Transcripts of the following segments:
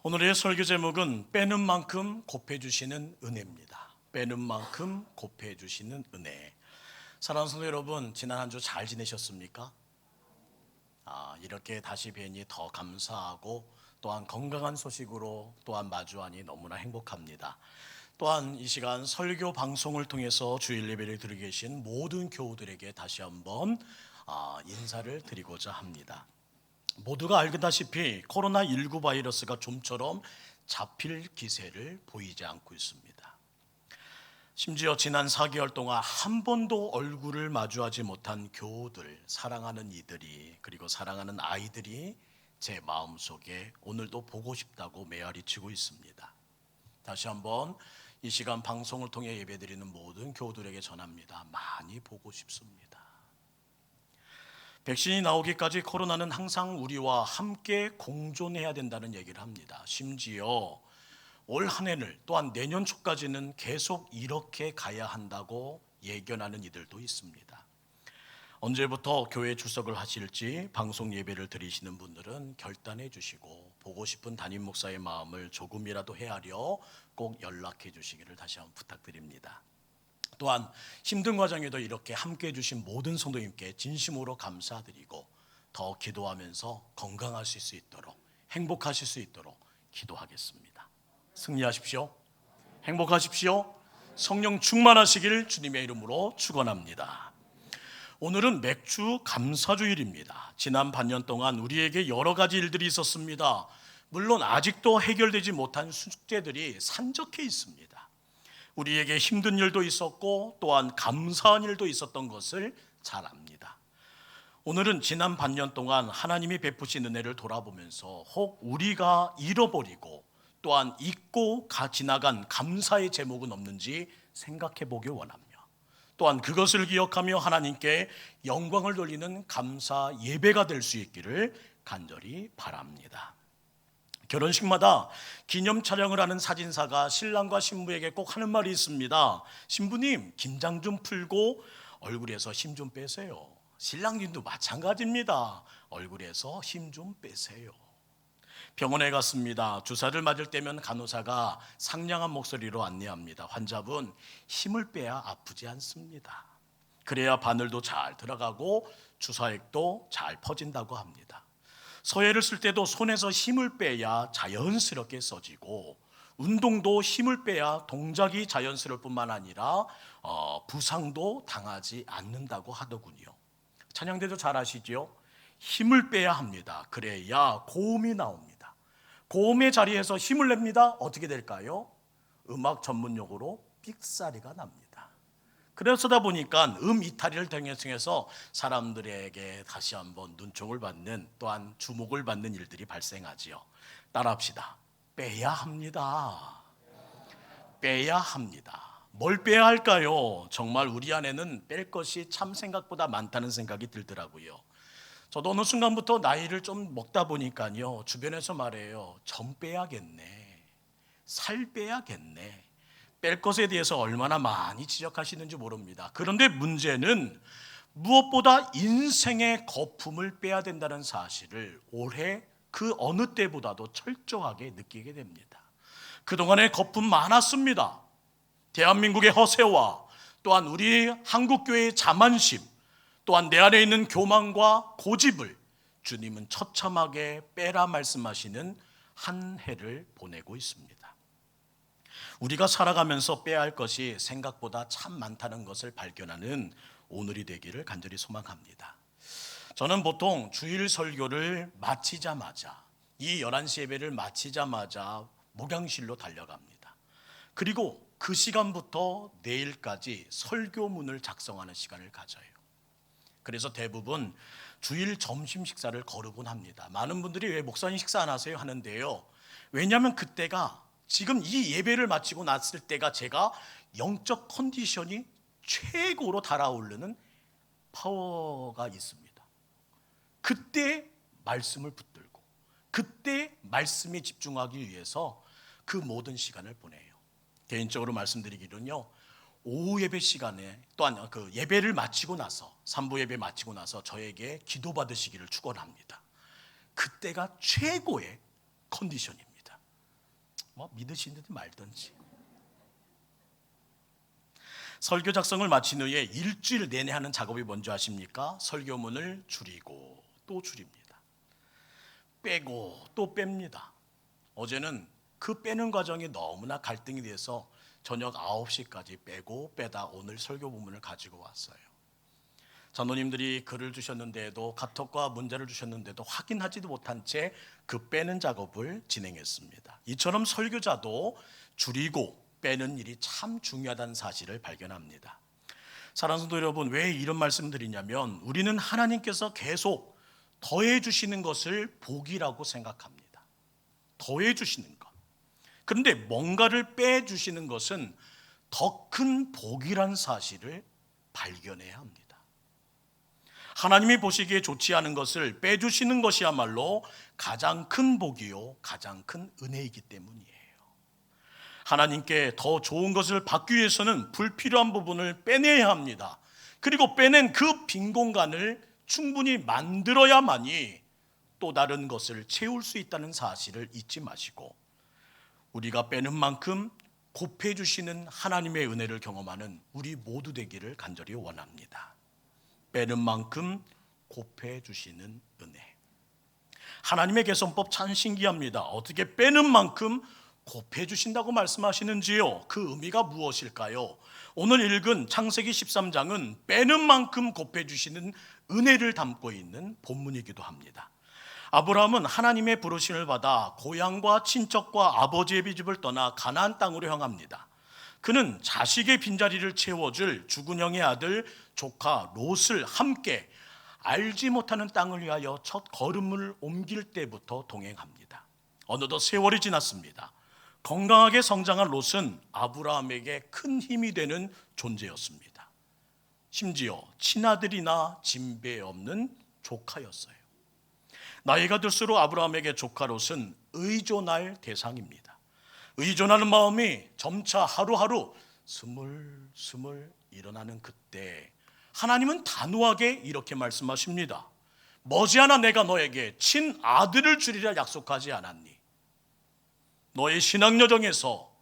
오늘의 설교 제목은 빼는 만큼 곱해 주시는 은혜입니다. 빼는 만큼 곱해 주시는 은혜. 사랑하는 성도 여러분, 지난 한 주 잘 지내셨습니까? 이렇게 다시 뵈니 더 감사하고 또한 건강한 소식으로 또한 마주하니 너무나 행복합니다. 또한 이 시간 설교 방송을 통해서 주일 예배를 드리고 계신 모든 교우들에게 다시 한번 인사를 드리고자 합니다. 모두가 알다시피 코로나19 바이러스가 좀처럼 잡힐 기세를 보이지 않고 있습니다. 심지어 지난 4개월 동안 한 번도 얼굴을 마주하지 못한 교우들, 사랑하는 이들이, 그리고 사랑하는 아이들이 제 마음속에 오늘도 보고 싶다고 메아리치고 있습니다. 다시 한번 이 시간 방송을 통해 예배드리는 모든 교우들에게 전합니다. 많이 보고 싶습니다. 백신이 나오기까지 코로나는 항상 우리와 함께 공존해야 된다는 얘기를 합니다. 심지어 올 한 해를 또한 내년 초까지는 계속 이렇게 가야 한다고 예견하는 이들도 있습니다. 언제부터 교회 출석을 하실지 방송 예배를 드리시는 분들은 결단해 주시고 보고 싶은 담임 목사의 마음을 조금이라도 헤아려 꼭 연락해 주시기를 다시 한번 부탁드립니다. 또한 힘든 과정에도 이렇게 함께 해주신 모든 성도님께 진심으로 감사드리고 더 기도하면서 건강하실 수 있도록, 행복하실 수 있도록 기도하겠습니다. 승리하십시오. 행복하십시오. 성령 충만하시길 주님의 이름으로 축원합니다. 오늘은 맥주 감사주일입니다. 지난 반년 동안 우리에게 여러 가지 일들이 있었습니다. 물론 아직도 해결되지 못한 숙제들이 산적해 있습니다. 우리에게 힘든 일도 있었고 또한 감사한 일도 있었던 것을 잘 압니다. 오늘은 지난 반년 동안 하나님이 베푸신 은혜를 돌아보면서 혹 우리가 잃어버리고 또한 잊고 지나간 감사의 제목은 없는지 생각해 보길 원하며 또한 그것을 기억하며 하나님께 영광을 돌리는 감사 예배가 될 수 있기를 간절히 바랍니다. 결혼식마다 기념 촬영을 하는 사진사가 신랑과 신부에게 꼭 하는 말이 있습니다. 신부님, 긴장 좀 풀고 얼굴에서 힘 좀 빼세요. 신랑님도 마찬가지입니다. 얼굴에서 힘 좀 빼세요. 병원에 갔습니다. 주사를 맞을 때면 간호사가 상냥한 목소리로 안내합니다. 환자분, 힘을 빼야 아프지 않습니다. 그래야 바늘도 잘 들어가고 주사액도 잘 퍼진다고 합니다. 서예를 쓸 때도 손에서 힘을 빼야 자연스럽게 써지고 운동도 힘을 빼야 동작이 자연스러울 뿐만 아니라 부상도 당하지 않는다고 하더군요. 찬양대도 잘 아시죠? 힘을 빼야 합니다. 그래야 고음이 나옵니다. 고음의 자리에서 힘을 냅니다. 어떻게 될까요? 음악 전문 용어로 삑사리가 납니다. 그러다 보니까 이탈리를 통해서 사람들에게 다시 한번 눈총을 받는 또한 주목을 받는 일들이 발생하지요. 따라합시다. 빼야 합니다. 빼야 합니다. 뭘 빼야 할까요? 정말 우리 안에는 뺄 것이 참 생각보다 많다는 생각이 들더라고요. 저도 어느 순간부터 나이를 좀 먹다 보니까요, 주변에서 말해요. 점 빼야겠네. 살 빼야겠네. 뺄 것에 대해서 얼마나 많이 지적하시는지 모릅니다. 그런데 문제는 무엇보다 인생의 거품을 빼야 된다는 사실을 올해 그 어느 때보다도 철저하게 느끼게 됩니다. 그동안의 거품 많았습니다. 대한민국의 허세와 또한 우리 한국교회의 자만심, 또한 내 안에 있는 교만과 고집을 주님은 처참하게 빼라 말씀하시는 한 해를 보내고 있습니다. 우리가 살아가면서 빼야 할 것이 생각보다 참 많다는 것을 발견하는 오늘이 되기를 간절히 소망합니다. 저는 보통 주일 설교를 마치자마자 이 11시 예배를 마치자마자 목양실로 달려갑니다. 그리고 그 시간부터 내일까지 설교문을 작성하는 시간을 가져요. 그래서 대부분 주일 점심 식사를 거르곤 합니다. 많은 분들이 왜 목사님 식사 안 하세요? 하는데요. 왜냐하면 그때가 지금 이 예배를 마치고 났을 때가 제가 영적 컨디션이 최고로 달아오르는 파워가 있습니다. 그때 말씀을 붙들고 그때 말씀에 집중하기 위해서 그 모든 시간을 보내요. 개인적으로 말씀드리기는요, 오후 예배 시간에 또한 그 예배를 마치고 나서 3부 예배 마치고 나서 저에게 기도 받으시기를 축원합니다. 그때가 최고의 컨디션입니다. 뭐 믿으시든지 말든지. 설교 작성을 마친 후에 일주일 내내 하는 작업이 뭔지 아십니까? 설교문을 줄이고 또 줄입니다. 빼고 또 뺍니다. 어제는 그 빼는 과정이 너무나 갈등이 돼서 저녁 9시까지 빼고 빼다 오늘 설교 본문을 가지고 왔어요. 장로님들이 글을 주셨는데도, 카톡과 문자를 주셨는데도 확인하지도 못한 채 그 빼는 작업을 진행했습니다. 이처럼 설교자도 줄이고 빼는 일이 참 중요하다는 사실을 발견합니다. 사랑하는 성도 여러분, 왜 이런 말씀 드리냐면, 우리는 하나님께서 계속 더해 주시는 것을 복이라고 생각합니다. 더해 주시는 것. 그런데 뭔가를 빼 주시는 것은 더 큰 복이란 사실을 발견해야 합니다. 하나님이 보시기에 좋지 않은 것을 빼주시는 것이야말로 가장 큰 복이요, 가장 큰 은혜이기 때문이에요. 하나님께 더 좋은 것을 받기 위해서는 불필요한 부분을 빼내야 합니다. 그리고 빼낸 그 빈 공간을 충분히 만들어야만이 또 다른 것을 채울 수 있다는 사실을 잊지 마시고, 우리가 빼는 만큼 곱해 주시는 하나님의 은혜를 경험하는 우리 모두 되기를 간절히 원합니다. 빼는 만큼 곱해 주시는 은혜. 하나님의 개선법 참 신기합니다. 어떻게 빼는 만큼 곱해 주신다고 말씀하시는지요? 그 의미가 무엇일까요? 오늘 읽은 창세기 13장은 빼는 만큼 곱해 주시는 은혜를 담고 있는 본문이기도 합니다. 아브라함은 하나님의 부르심을 받아 고향과 친척과 아버지의 집을 떠나 가나안 땅으로 향합니다. 그는 자식의 빈자리를 채워줄 죽은 형의 아들 조카 롯을 함께 알지 못하는 땅을 위하여 첫 걸음을 옮길 때부터 동행합니다. 어느덧 세월이 지났습니다. 건강하게 성장한 롯은 아브라함에게 큰 힘이 되는 존재였습니다. 심지어 친아들이나 진배 없는 조카였어요. 나이가 들수록 아브라함에게 조카 롯은 의존할 대상입니다. 의존하는 마음이 점차 하루하루 스물스물 일어나는 그때 하나님은 단호하게 이렇게 말씀하십니다. 머지않아 내가 너에게 친아들을 주리라 약속하지 않았니? 너의 신앙 여정에서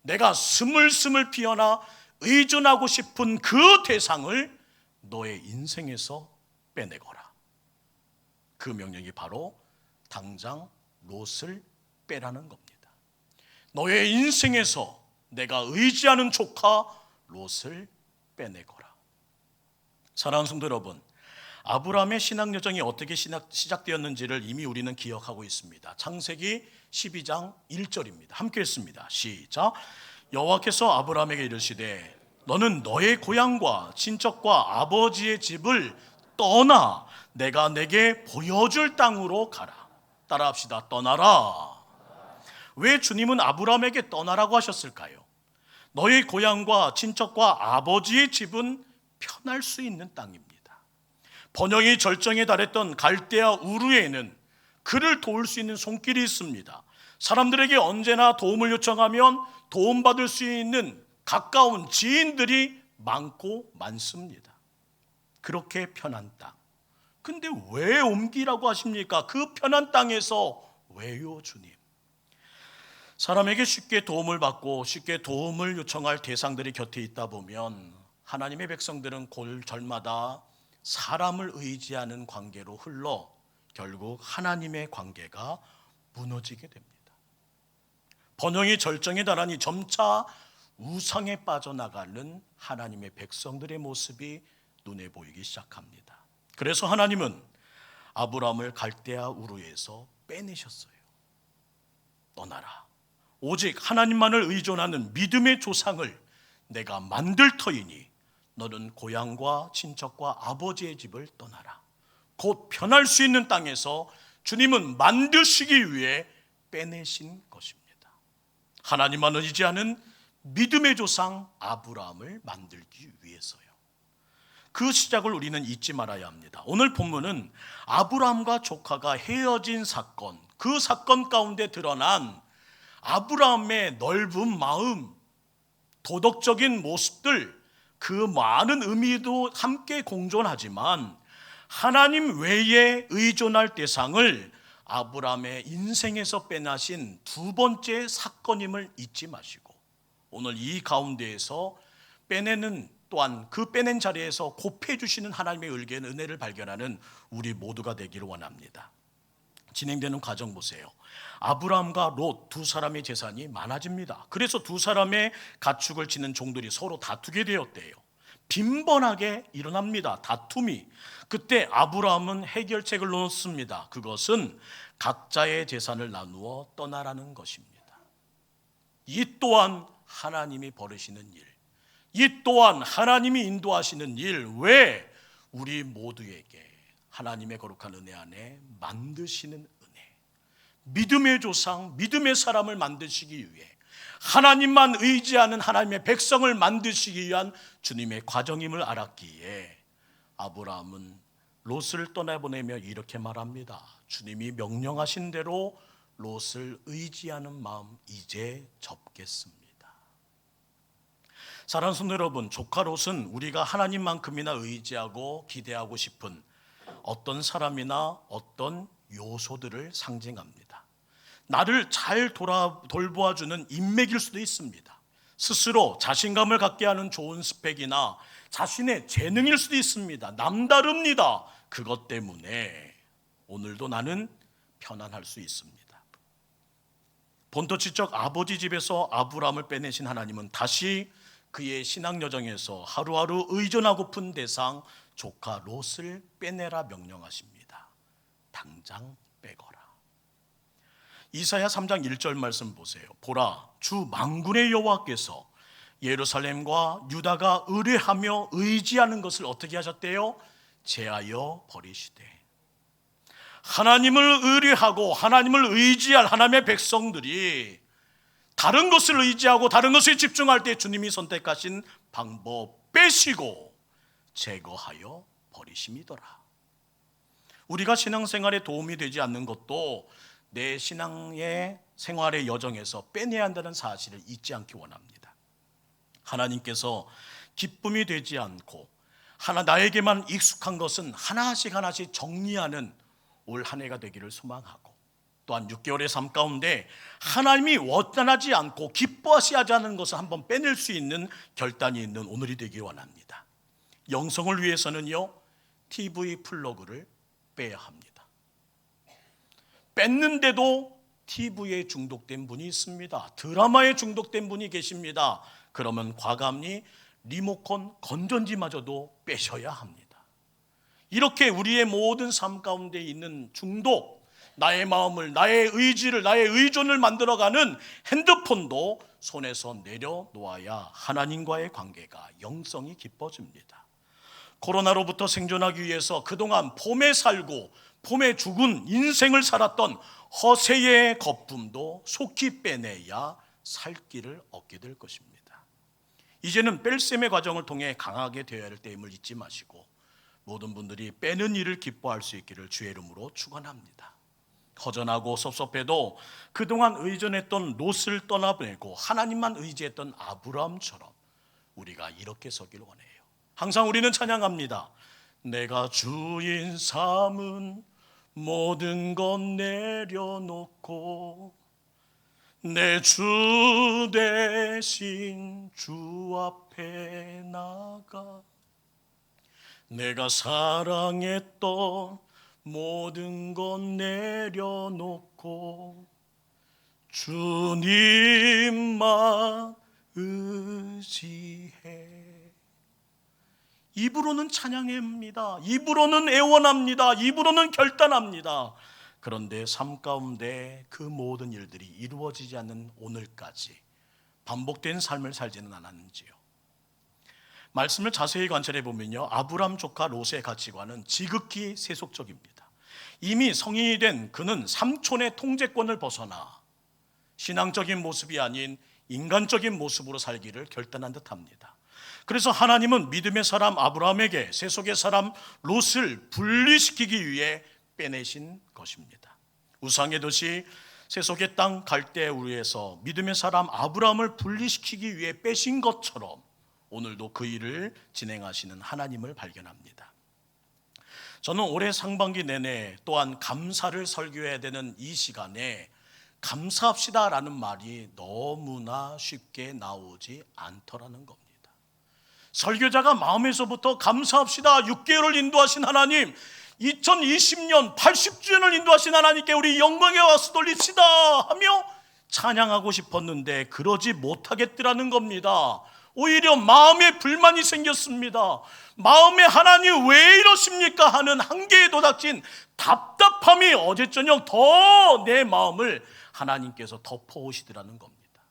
내가 스물스물 피어나 의존하고 싶은 그 대상을 너의 인생에서 빼내거라. 그 명령이 바로 당장 롯을 빼라는 겁니다. 너의 인생에서 내가 의지하는 조카 롯을 빼내거라. 사랑하는 성도 여러분, 아브라함의 신앙 여정이 어떻게 시작되었는지를 이미 우리는 기억하고 있습니다. 창세기 12장 1절입니다. 함께 읽습니다. 시작. 여호와께서 아브라함에게 이르시되 너는 너의 고향과 친척과 아버지의 집을 떠나 내가 내게 보여줄 땅으로 가라. 따라합시다. 떠나라. 왜 주님은 아브라함에게 떠나라고 하셨을까요? 너의 고향과 친척과 아버지의 집은 편할 수 있는 땅입니다. 번영이 절정에 달했던 갈대아 우르에는 그를 도울 수 있는 손길이 있습니다. 사람들에게 언제나 도움을 요청하면 도움받을 수 있는 가까운 지인들이 많고 많습니다. 그렇게 편한 땅. 근데 왜 옮기라고 하십니까? 그 편한 땅에서 왜요, 주님? 사람에게 쉽게 도움을 받고 쉽게 도움을 요청할 대상들이 곁에 있다 보면 하나님의 백성들은 골절마다 사람을 의지하는 관계로 흘러 결국 하나님의 관계가 무너지게 됩니다. 번영이 절정에 달하니 점차 우상에 빠져나가는 하나님의 백성들의 모습이 눈에 보이기 시작합니다. 그래서 하나님은 아브라함을 갈대아 우르에서 빼내셨어요. 떠나라. 오직 하나님만을 의존하는 믿음의 조상을 내가 만들 터이니 너는 고향과 친척과 아버지의 집을 떠나라. 곧 편할 수 있는 땅에서 주님은 만드시기 위해 빼내신 것입니다. 하나님만을 의지하는 믿음의 조상 아브라함을 만들기 위해서요. 그 시작을 우리는 잊지 말아야 합니다. 오늘 본문은 아브라함과 조카가 헤어진 사건, 그 사건 가운데 드러난 아브라함의 넓은 마음, 도덕적인 모습들, 그 많은 의미도 함께 공존하지만 하나님 외에 의존할 대상을 아브라함의 인생에서 빼나신 두 번째 사건임을 잊지 마시고 오늘 이 가운데에서 빼내는 또한 그 빼낸 자리에서 곱해 주시는 하나님의 은혜를 발견하는 우리 모두가 되기를 원합니다. 진행되는 과정 보세요. 아브라함과 롯 두 사람의 재산이 많아집니다. 그래서 두 사람의 가축을 지는 종들이 서로 다투게 되었대요. 빈번하게 일어납니다. 다툼이. 그때 아브라함은 해결책을 놓습니다. 그것은 각자의 재산을 나누어 떠나라는 것입니다. 이 또한 하나님이 벌이시는 일, 이 또한 하나님이 인도하시는 일, 왜 우리 모두에게 하나님의 거룩한 은혜 안에 만드시는 은혜, 믿음의 조상, 믿음의 사람을 만드시기 위해 하나님만 의지하는 하나님의 백성을 만드시기 위한 주님의 과정임을 알았기에 아브라함은 롯을 떠나보내며 이렇게 말합니다. 주님이 명령하신 대로 롯을 의지하는 마음 이제 접겠습니다. 사랑하는 성도 여러분, 조카 롯은 우리가 하나님만큼이나 의지하고 기대하고 싶은 어떤 사람이나 어떤 요소들을 상징합니다. 나를 잘 돌보아주는 인맥일 수도 있습니다. 스스로 자신감을 갖게 하는 좋은 스펙이나 자신의 재능일 수도 있습니다. 남다릅니다. 그것 때문에 오늘도 나는 편안할 수 있습니다. 본토지적 아버지 집에서 아브라함을 빼내신 하나님은 다시 그의 신앙 여정에서 하루하루 의존하고픈 대상 조카 롯을 빼내라 명령하십니다. 당장 빼거라. 이사야 3장 1절 말씀 보세요. 보라, 주 만군의 여호와께서 예루살렘과 유다가 의뢰하며 의지하는 것을 어떻게 하셨대요? 제하여 버리시되. 하나님을 의뢰하고 하나님을 의지할 하나님의 백성들이 다른 것을 의지하고 다른 것에 집중할 때 주님이 선택하신 방법 빼시고 제거하여 버리심이더라. 우리가 신앙생활에 도움이 되지 않는 것도 내 신앙의 생활의 여정에서 빼내야 한다는 사실을 잊지 않기 원합니다. 하나님께서 기쁨이 되지 않고 나에게만 익숙한 것은 하나씩 하나씩 정리하는 올 한 해가 되기를 소망하고, 또한 6개월의 삶 가운데 하나님이 원하지 않고 기뻐하시지 않은 것을 한번 빼낼 수 있는 결단이 있는 오늘이 되기 원합니다. 영성을 위해서는요, TV 플러그를 빼야 합니다. 뺐는데도 TV에 중독된 분이 있습니다. 드라마에 중독된 분이 계십니다. 그러면 과감히 리모컨 건전지마저도 빼셔야 합니다. 이렇게 우리의 모든 삶 가운데 있는 중독, 나의 마음을, 나의 의지를, 나의 의존을 만들어가는 핸드폰도 손에서 내려놓아야 하나님과의 관계가 영성이 깊어집니다. 코로나로부터 생존하기 위해서 그동안 봄에 살고 봄에 죽은 인생을 살았던 허세의 거품도 속히 빼내야 살 길을 얻게 될 것입니다. 이제는 뺄셈의 과정을 통해 강하게 되어야 할 때임을 잊지 마시고 모든 분들이 빼는 일을 기뻐할 수 있기를 주의 이름으로 축원합니다. 허전하고 섭섭해도 그동안 의존했던 롯을 떠나보내고 하나님만 의지했던 아브라함처럼 우리가 이렇게 서기를 원해요. 항상 우리는 찬양합니다. 내가 주인 삼은 모든 것 내려놓고 내 주 대신 주 앞에 나가 내가 사랑했던 모든 것 내려놓고 주님만 의지해. 입으로는 찬양합니다. 입으로는 애원합니다. 입으로는 결단합니다. 그런데 삶 가운데 그 모든 일들이 이루어지지 않는 오늘까지 반복된 삶을 살지는 않았는지요. 말씀을 자세히 관찰해 보면요, 아브람 조카 롯의 가치관은 지극히 세속적입니다. 이미 성인이 된 그는 삼촌의 통제권을 벗어나 신앙적인 모습이 아닌 인간적인 모습으로 살기를 결단한 듯합니다. 그래서 하나님은 믿음의 사람 아브라함에게 세속의 사람 롯을 분리시키기 위해 빼내신 것입니다. 우상의 도시 세속의 땅 갈대우르에서 믿음의 사람 아브라함을 분리시키기 위해 빼신 것처럼 오늘도 그 일을 진행하시는 하나님을 발견합니다. 저는 올해 상반기 내내 또한 감사를 설교해야 되는 이 시간에 감사합시다라는 말이 너무나 쉽게 나오지 않더라는 겁니다. 설교자가 마음에서부터 감사합시다, 6개월을 인도하신 하나님, 2020년 80주년을 인도하신 하나님께 우리 영광의 박수 돌립시다 하며 찬양하고 싶었는데 그러지 못하겠더라는 겁니다. 오히려 마음에 불만이 생겼습니다. 마음에 하나님 왜 이러십니까 하는 한계에 도닥친 답답함이 어제 저녁 더 내 마음을 하나님께서 덮어오시더라는 겁니다.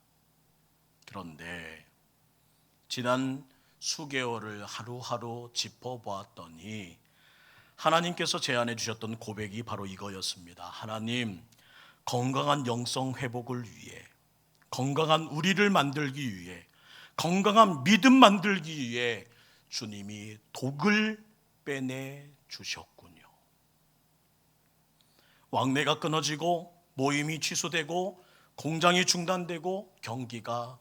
그런데 지난 수개월을 하루하루 짚어보았더니 하나님께서 제안해 주셨던 고백이 바로 이거였습니다. 하나님, 건강한 영성 회복을 위해, 건강한 우리를 만들기 위해, 건강한 믿음 만들기 위해 주님이 독을 빼내 주셨군요. 왕래가 끊어지고 모임이 취소되고 공장이 중단되고 경기가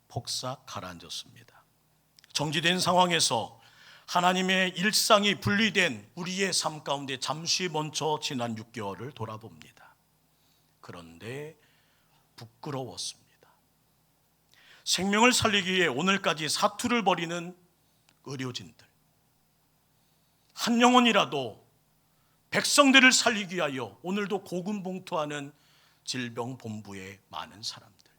폭삭 가라앉았습니다. 정지된 상황에서 하나님의 일상이 분리된 우리의 삶 가운데 잠시 멈춰 지난 6개월을 돌아봅니다. 그런데 부끄러웠습니다. 생명을 살리기 위해 오늘까지 사투를 벌이는 의료진들, 한 영혼이라도 백성들을 살리기 위하여 오늘도 고군봉투하는 질병본부의 많은 사람들,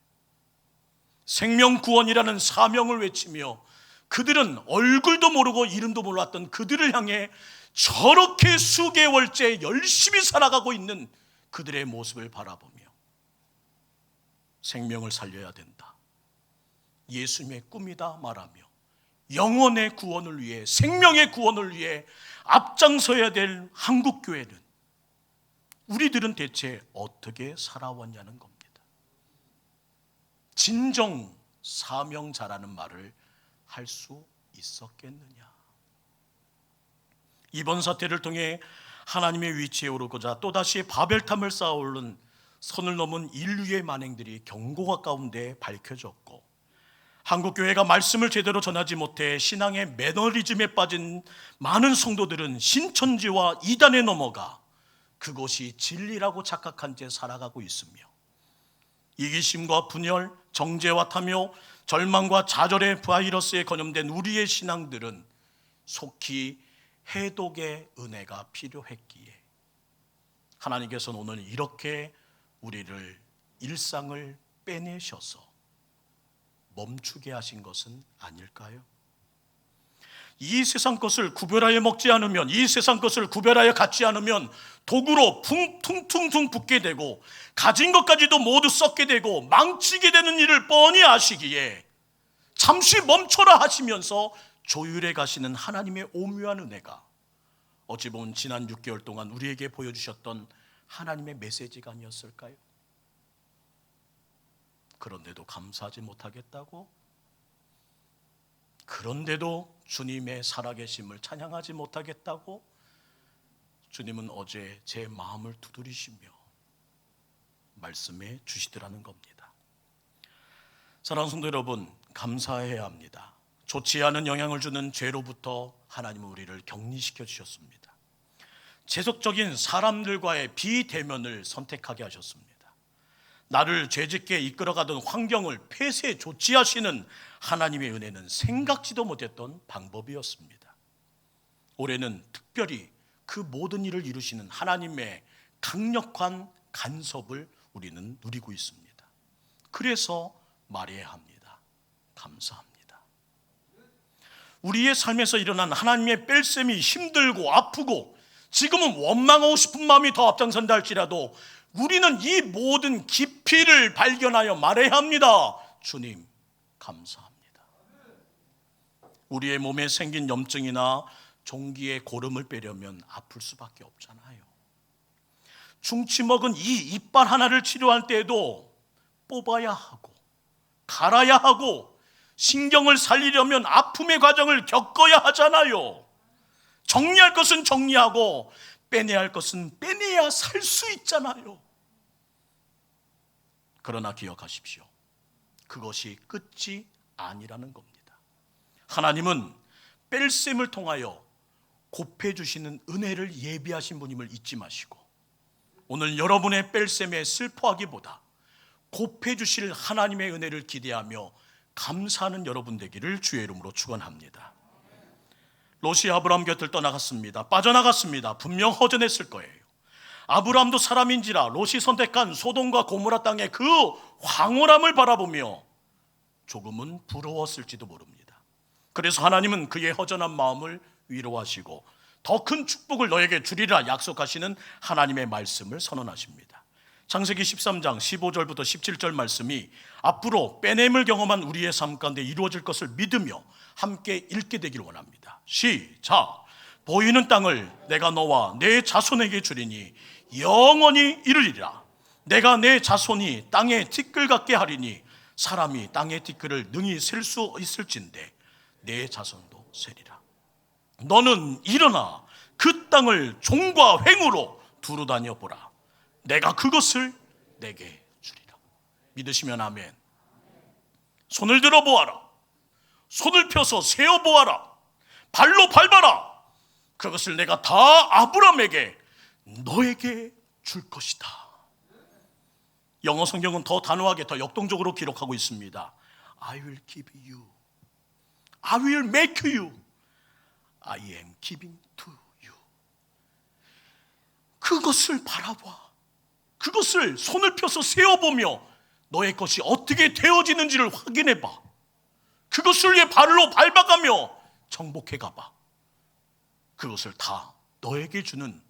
생명구원이라는 사명을 외치며 그들은 얼굴도 모르고 이름도 몰랐던 그들을 향해 저렇게 수개월째 열심히 살아가고 있는 그들의 모습을 바라보며 생명을 살려야 된다, 예수님의 꿈이다 말하며 영혼의 구원을 위해, 생명의 구원을 위해 앞장서야 될 한국교회는, 우리들은 대체 어떻게 살아왔냐는 겁니다. 진정 사명자라는 말을 할 수 있었겠느냐. 이번 사태를 통해 하나님의 위치에 오르고자 또다시 바벨탑을 쌓아오른 선을 넘은 인류의 만행들이 경고가 가운데 밝혀졌고, 한국교회가 말씀을 제대로 전하지 못해 신앙의 매너리즘에 빠진 많은 성도들은 신천지와 이단에 넘어가 그것이 진리라고 착각한 채 살아가고 있으며, 이기심과 분열, 정죄와 탐욕, 절망과 좌절의 바이러스에 전염된 우리의 신앙들은 속히 해독의 은혜가 필요했기에 하나님께서는 오늘 이렇게 우리를 일상을 빼내셔서 멈추게 하신 것은 아닐까요? 이 세상 것을 구별하여 먹지 않으면, 이 세상 것을 구별하여 갖지 않으면 독으로 퉁퉁퉁 붓게 되고 가진 것까지도 모두 썩게 되고 망치게 되는 일을 뻔히 아시기에 잠시 멈춰라 하시면서 조율해 가시는 하나님의 오묘한 은혜가 어찌 보면 지난 6개월 동안 우리에게 보여주셨던 하나님의 메시지가 아니었을까요? 그런데도 감사하지 못하겠다고? 그런데도 주님의 살아계심을 찬양하지 못하겠다고? 주님은 어제 제 마음을 두드리시며 말씀해 주시더라는 겁니다. 사랑하는 성도 여러분, 감사해야 합니다. 좋지 않은 영향을 주는 죄로부터 하나님은 우리를 격리시켜 주셨습니다. 세속적인 사람들과의 비대면을 선택하게 하셨습니다. 나를 죄짓게 이끌어가던 환경을 폐쇄 조치하시는 하나님의 은혜는 생각지도 못했던 방법이었습니다. 올해는 특별히 그 모든 일을 이루시는 하나님의 강력한 간섭을 우리는 누리고 있습니다. 그래서 말해야 합니다. 감사합니다. 우리의 삶에서 일어난 하나님의 뺄셈이 힘들고 아프고 지금은 원망하고 싶은 마음이 더 앞장선다 할지라도 우리는 이 모든 깊이를 발견하여 말해야 합니다. 주님, 감사합니다. 우리의 몸에 생긴 염증이나 종기의 고름을 빼려면 아플 수밖에 없잖아요. 충치 먹은 이 이빨 하나를 치료할 때에도 뽑아야 하고 갈아야 하고 신경을 살리려면 아픔의 과정을 겪어야 하잖아요. 정리할 것은 정리하고 빼내야 할 것은 빼내야 살 수 있잖아요. 그러나 기억하십시오. 그것이 끝이 아니라는 겁니다. 하나님은 뺄셈을 통하여 곱해 주시는 은혜를 예비하신 분임을 잊지 마시고, 오늘 여러분의 뺄셈에 슬퍼하기보다 곱해 주실 하나님의 은혜를 기대하며 감사하는 여러분 되기를 주의 이름으로 축원합니다. 롯이 아브라함 곁을 떠나갔습니다. 빠져나갔습니다. 분명 허전했을 거예요. 아브라함도 사람인지라 롯이 선택한 소돔과 고모라 땅의 그 황홀함을 바라보며 조금은 부러웠을지도 모릅니다. 그래서 하나님은 그의 허전한 마음을 위로하시고 더 큰 축복을 너에게 주리라 약속하시는 하나님의 말씀을 선언하십니다. 창세기 13장 15절부터 17절 말씀이 앞으로 빼냄을 경험한 우리의 삶 가운데 이루어질 것을 믿으며 함께 읽게 되길 원합니다. 시작. 보이는 땅을 내가 너와 내 자손에게 주리니 영원히 이르리라. 내가 내 자손이 땅의 티끌 같게 하리니 사람이 땅의 티끌을 능히 셀 수 있을진데 내 자손도 세리라. 너는 일어나 그 땅을 종과 횡으로 두루 다녀 보라. 내가 그것을 내게 주리라. 믿으시면 아멘. 손을 들어 보아라. 손을 펴서 세어 보아라. 발로 밟아라. 그것을 내가 다 아브라함에게 너에게 줄 것이다. 영어 성경은 더 단호하게 더 역동적으로 기록하고 있습니다. I will give you. I will make you. I am giving to you. 그것을 바라봐. 그것을 손을 펴서 세어보며 너의 것이 어떻게 되어지는지를 확인해봐. 그것을 위해 발로 밟아가며 정복해가봐. 그것을 다 너에게 주는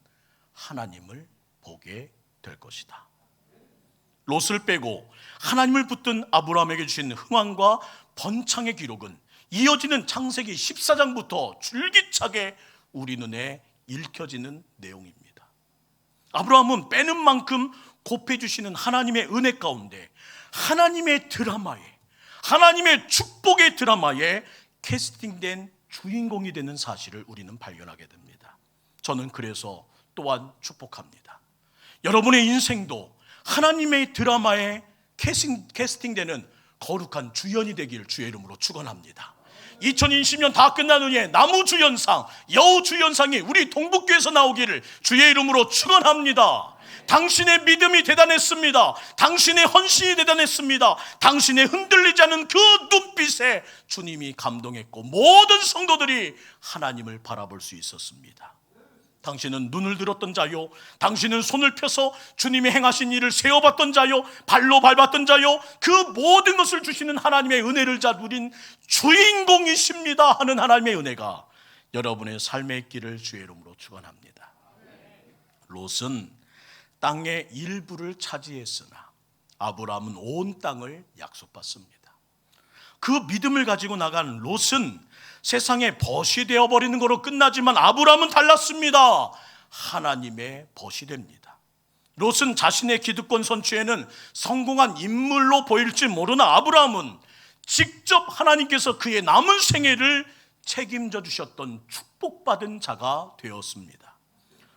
하나님을 보게 될 것이다. 롯을 빼고 하나님을 붙든 아브라함에게 주신 흥왕과 번창의 기록은 이어지는 창세기 14장부터 줄기차게 우리 눈에 읽혀지는 내용입니다. 아브라함은 빼는 만큼 곱해 주시는 하나님의 은혜 가운데 하나님의 드라마에, 하나님의 축복의 드라마에 캐스팅된 주인공이 되는 사실을 우리는 발견하게 됩니다. 저는 그래서 또한 축복합니다. 여러분의 인생도 하나님의 드라마에 캐스팅되는 거룩한 주연이 되길 주의 이름으로 축원합니다. 2020년 다 끝난 후에 나무주연상, 여우주연상이 우리 동북교에서 나오기를 주의 이름으로 축원합니다. 당신의 믿음이 대단했습니다. 당신의 헌신이 대단했습니다. 당신의 흔들리지 않은 그 눈빛에 주님이 감동했고 모든 성도들이 하나님을 바라볼 수 있었습니다. 당신은 눈을 들었던 자요, 당신은 손을 펴서 주님이 행하신 일을 세어봤던 자요, 발로 밟았던 자요, 그 모든 것을 주시는 하나님의 은혜를 누린 주인공이십니다 하는 하나님의 은혜가 여러분의 삶의 길을 주의 이름으로 축원합니다. 롯은 땅의 일부를 차지했으나 아브라함은 온 땅을 약속받습니다. 그 믿음을 가지고 나간 롯은 세상의 벗이 되어버리는 것으로 끝나지만 아브라함은 달랐습니다. 하나님의 벗이 됩니다. 롯은 자신의 기득권 선취에는 성공한 인물로 보일지 모르나 아브라함은 직접 하나님께서 그의 남은 생애를 책임져 주셨던 축복받은 자가 되었습니다.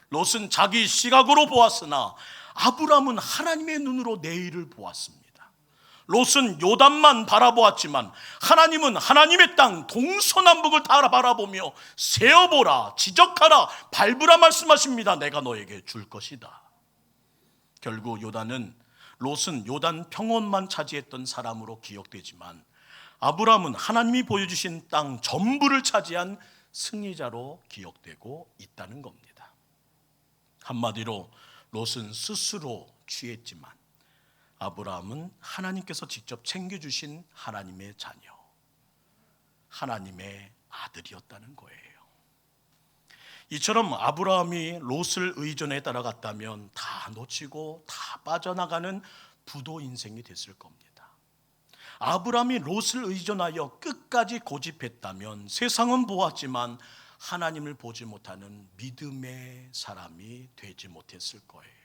롯은 자기 시각으로 보았으나 아브라함은 하나님의 눈으로 내일을 보았습니다. 롯은 요단만 바라보았지만 하나님은 하나님의 땅 동서남북을 다 바라보며 세어보라, 지적하라, 밟으라 말씀하십니다. 내가 너에게 줄 것이다. 결국 롯은 요단 평원만 차지했던 사람으로 기억되지만 아브라함은 하나님이 보여주신 땅 전부를 차지한 승리자로 기억되고 있다는 겁니다. 한마디로 롯은 스스로 취했지만 아브라함은 하나님께서 직접 챙겨주신 하나님의 자녀, 하나님의 아들이었다는 거예요. 이처럼 아브라함이 롯을 의존에 따라갔다면 다 놓치고 다 빠져나가는 부도 인생이 됐을 겁니다. 아브라함이 롯을 의존하여 끝까지 고집했다면 세상은 보았지만 하나님을 보지 못하는 믿음의 사람이 되지 못했을 거예요.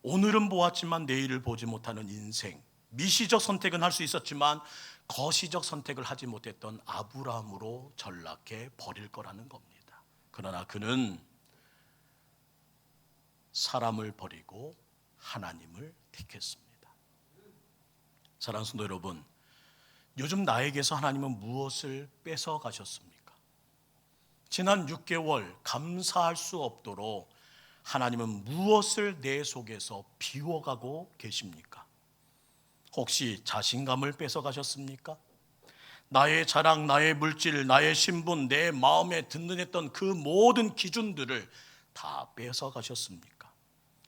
오늘은 보았지만 내일을 보지 못하는 인생, 미시적 선택은 할 수 있었지만 거시적 선택을 하지 못했던 아브라함으로 전락해 버릴 거라는 겁니다. 그러나 그는 사람을 버리고 하나님을 택했습니다. 사랑하는 성도 여러분, 요즘 나에게서 하나님은 무엇을 뺏어 가셨습니까? 지난 6개월 감사할 수 없도록 하나님은 무엇을 내 속에서 비워가고 계십니까? 혹시 자신감을 뺏어가셨습니까? 나의 자랑, 나의 물질, 나의 신분, 내 마음에 든든했던 그 모든 기준들을 다 뺏어가셨습니까?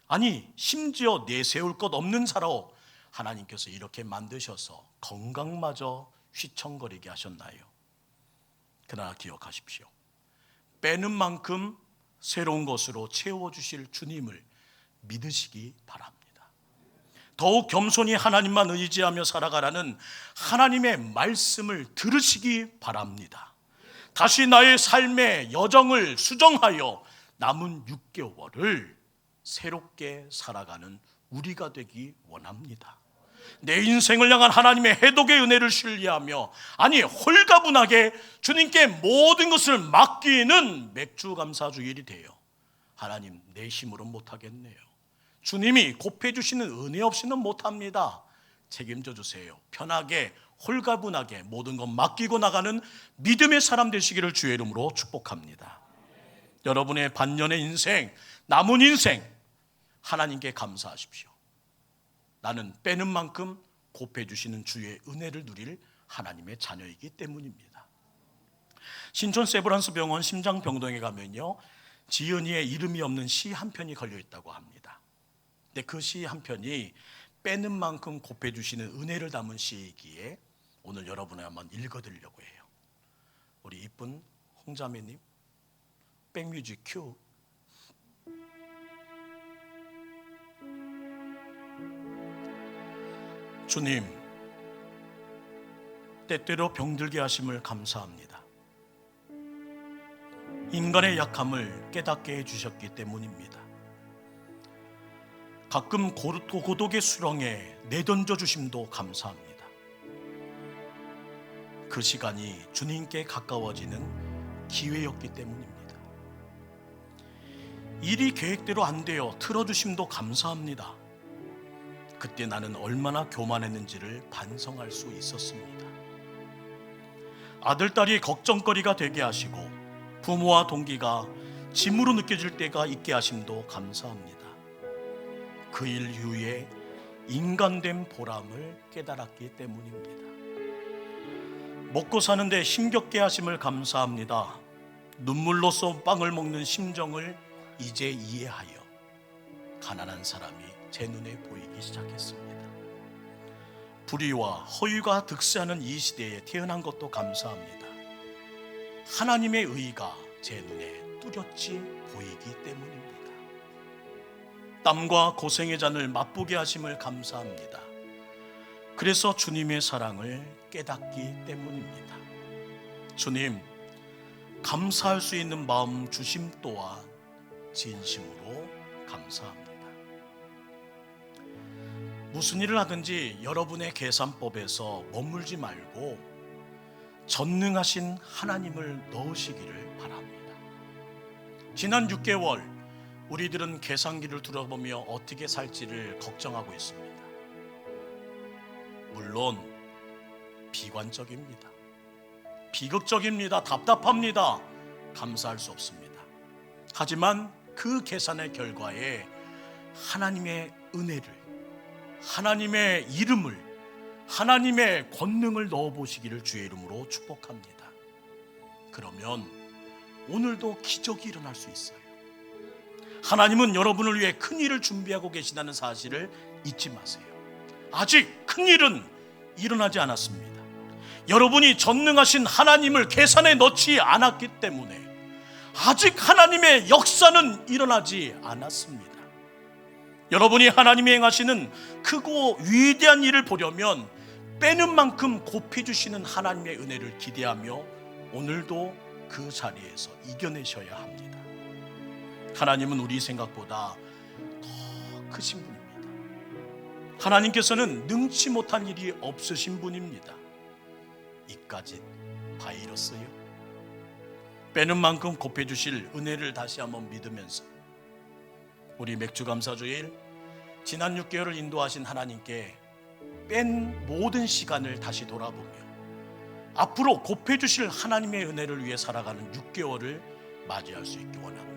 아니, 심지어 내세울 것 없는 자로 하나님께서 이렇게 만드셔서 건강마저 휘청거리게 하셨나요? 그러나 기억하십시오. 빼는 만큼 새로운 것으로 채워주실 주님을 믿으시기 바랍니다. 더욱 겸손히 하나님만 의지하며 살아가라는 하나님의 말씀을 들으시기 바랍니다. 다시 나의 삶의 여정을 수정하여 남은 6개월을 새롭게 살아가는 우리가 되기 원합니다. 내 인생을 향한 하나님의 해독의 은혜를 신뢰하며, 아니 홀가분하게 주님께 모든 것을 맡기는 맥주감사주일이 돼요. 하나님, 내 힘으로 못하겠네요. 주님이 곱해 주시는 은혜 없이는 못합니다. 책임져 주세요. 편하게 홀가분하게 모든 것 맡기고 나가는 믿음의 사람 되시기를 주의 이름으로 축복합니다. 여러분의 반년의 인생, 남은 인생 하나님께 감사하십시오. 나는 빼는 만큼 곱해 주시는 주의 은혜를 누릴 하나님의 자녀이기 때문입니다. 신촌 세브란스 병원 심장병동에 가면요, 지은이의 이름이 없는 시 한 편이 걸려 있다고 합니다. 근데 그 시 한 편이 빼는 만큼 곱해 주시는 은혜를 담은 시이기에 오늘 여러분에 한번 읽어드리려고 해요. 우리 이쁜 홍자매님, 백뮤직 큐. 주님, 때때로 병들게 하심을 감사합니다. 인간의 약함을 깨닫게 해주셨기 때문입니다. 가끔 고독의 수렁에 내던져 주심도 감사합니다. 그 시간이 주님께 가까워지는 기회였기 때문입니다. 일이 계획대로 안 되어 틀어주심도 감사합니다. 그때 나는 얼마나 교만했는지를 반성할 수 있었습니다. 아들, 딸이 걱정거리가 되게 하시고 부모와 동기가 짐으로 느껴질 때가 있게 하심도 감사합니다. 그 일 이후에 인간된 보람을 깨달았기 때문입니다. 먹고 사는데 힘겹게 하심을 감사합니다. 눈물로써 빵을 먹는 심정을 이제 이해하여 가난한 사람이 제 눈에 보이기 시작했습니다. 불의와 허위가 득세하는 이 시대에 태어난 것도 감사합니다. 하나님의 의가 제 눈에 뚜렷이 보이기 때문입니다. 땀과 고생의 잔을 맛보게 하심을 감사합니다. 그래서 주님의 사랑을 깨닫기 때문입니다. 주님, 감사할 수 있는 마음 주심 또한 진심으로 감사합니다. 무슨 일을 하든지 여러분의 계산법에서 머물지 말고 전능하신 하나님을 넣으시기를 바랍니다. 지난 6개월 우리들은 계산기를 들어보며 어떻게 살지를 걱정하고 있습니다. 물론 비관적입니다. 비극적입니다. 답답합니다. 감사할 수 없습니다. 하지만 그 계산의 결과에 하나님의 은혜를, 하나님의 이름을, 하나님의 권능을 넣어보시기를 주의 이름으로 축복합니다. 그러면 오늘도 기적이 일어날 수 있어요. 하나님은 여러분을 위해 큰 일을 준비하고 계시다는 사실을 잊지 마세요. 아직 큰 일은 일어나지 않았습니다. 여러분이 전능하신 하나님을 계산에 넣지 않았기 때문에 아직 하나님의 역사는 일어나지 않았습니다. 여러분이 하나님이 행하시는 크고 위대한 일을 보려면 빼는 만큼 곱해주시는 하나님의 은혜를 기대하며 오늘도 그 자리에서 이겨내셔야 합니다. 하나님은 우리 생각보다 더 크신 분입니다. 하나님께서는 능치 못한 일이 없으신 분입니다. 이까짓 바이러스요, 빼는 만큼 곱해주실 은혜를 다시 한번 믿으면서 우리 맥주감사주일 지난 6개월을 인도하신 하나님께 뺀 모든 시간을 다시 돌아보며 앞으로 곱해 주실 하나님의 은혜를 위해 살아가는 6개월을 맞이할 수 있기 원합니다.